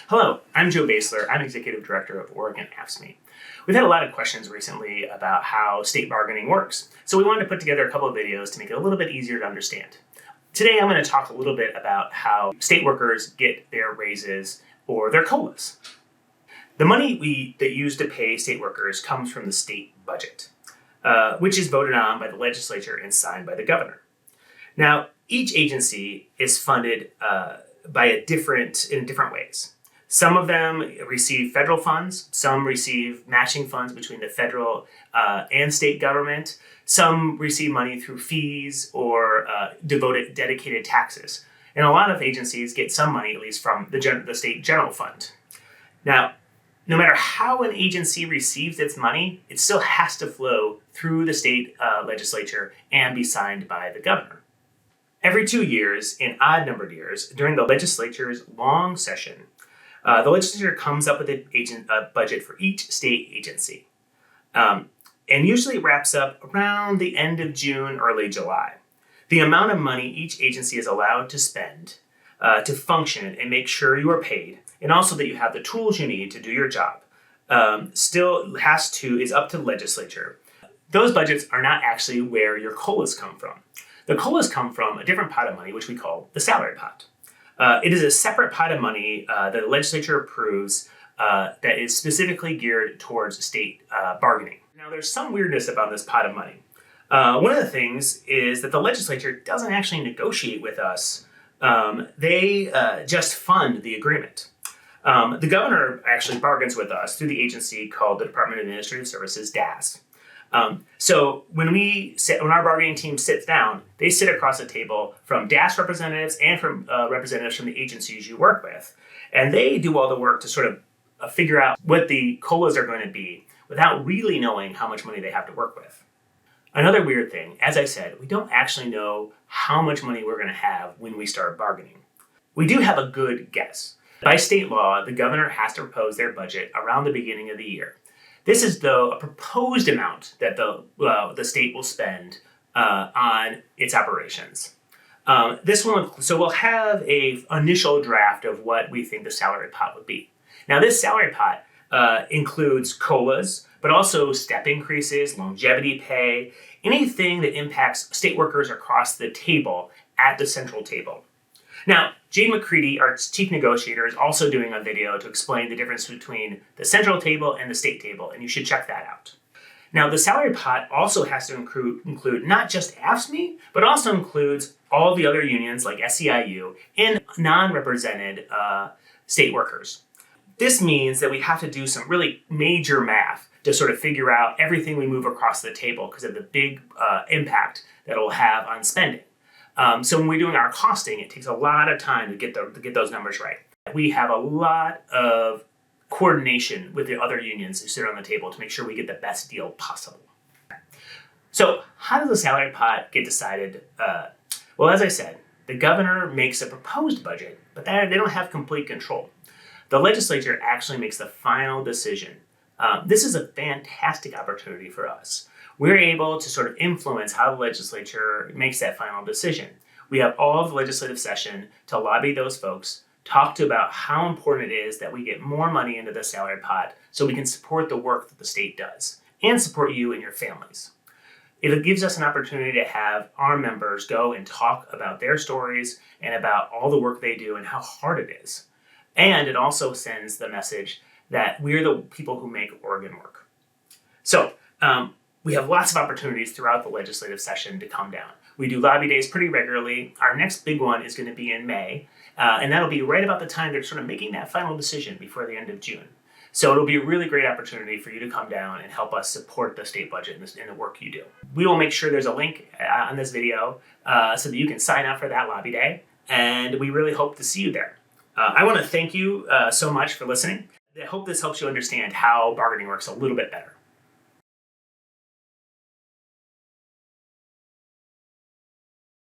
Hello, I'm Joe Basler. I'm Executive Director of Oregon AFSCME. We've had a lot of questions recently about how state bargaining works, so we wanted to put together a couple of videos to make it a little bit easier to understand. Today I'm going to talk a little bit about how state workers get their raises or their COLAs. The money that used to pay state workers comes from the state budget, which is voted on by the legislature and signed by the governor. Now, each agency is funded in different ways. Some of them receive federal funds, some receive matching funds between the federal and state government, some receive money through fees or dedicated taxes. And a lot of agencies get some money, at least from the state general fund. Now, no matter how an agency receives its money, it still has to flow through the state legislature and be signed by the governor. Every 2 years, in odd-numbered years, during the legislature's long session, the legislature comes up with a budget for each state agency. And usually it wraps up around the end of June, early July. The amount of money each agency is allowed to spend to function and make sure you are paid, and also that you have the tools you need to do your job, is up to the legislature. Those budgets are not actually where your COLAs come from. The COLAs come from a different pot of money, which we call the salary pot. It is a separate pot of money that the legislature approves that is specifically geared towards state bargaining. Now, there's some weirdness about this pot of money. One of the things is that the legislature doesn't actually negotiate with us. They just fund the agreement. The governor actually bargains with us through the agency called the Department of Administrative Services, DAS. So when our bargaining team sits down, they sit across the table from DAS representatives and from representatives from the agencies you work with. And they do all the work to sort of figure out what the COLAs are going to be without really knowing how much money they have to work with. Another weird thing, as I said, we don't actually know how much money we're going to have when we start bargaining. We do have a good guess. By state law, the governor has to propose their budget around the beginning of the year. This is, though, a proposed amount that the state will spend on its operations. So we'll have an initial draft of what we think the salary pot would be. Now, this salary pot includes COLAs, but also step increases, longevity pay, anything that impacts state workers across the table at the central table. Now, Jade McCready, our chief negotiator, is also doing a video to explain the difference between the central table and the state table, and you should check that out. Now, the salary pot also has to include not just AFSCME, but also includes all the other unions like SEIU and non-represented state workers. This means that we have to do some really major math to sort of figure out everything we move across the table because of the big impact that it will have on spending. So when we're doing our costing, it takes a lot of time to get those numbers right. We have a lot of coordination with the other unions who sit on the table to make sure we get the best deal possible. So how does the salary pot get decided? Well, as I said, the governor makes a proposed budget, but they don't have complete control. The legislature actually makes the final decision. This is a fantastic opportunity for us. We're able to sort of influence how the legislature makes that final decision. We have all of the legislative session to lobby those folks, talk about how important it is that we get more money into the salary pot so we can support the work that the state does and support you and your families. It gives us an opportunity to have our members go and talk about their stories and about all the work they do and how hard it is. And it also sends the message that we're the people who make Oregon work. So, we have lots of opportunities throughout the legislative session to come down. We do lobby days pretty regularly. Our next big one is going to be in May, and that'll be right about the time they're sort of making that final decision before the end of June. So it'll be a really great opportunity for you to come down and help us support the state budget and the work you do. We will make sure there's a link on this video so that you can sign up for that lobby day, and we really hope to see you there. I want to thank you so much for listening. I hope this helps you understand how bargaining works a little bit better.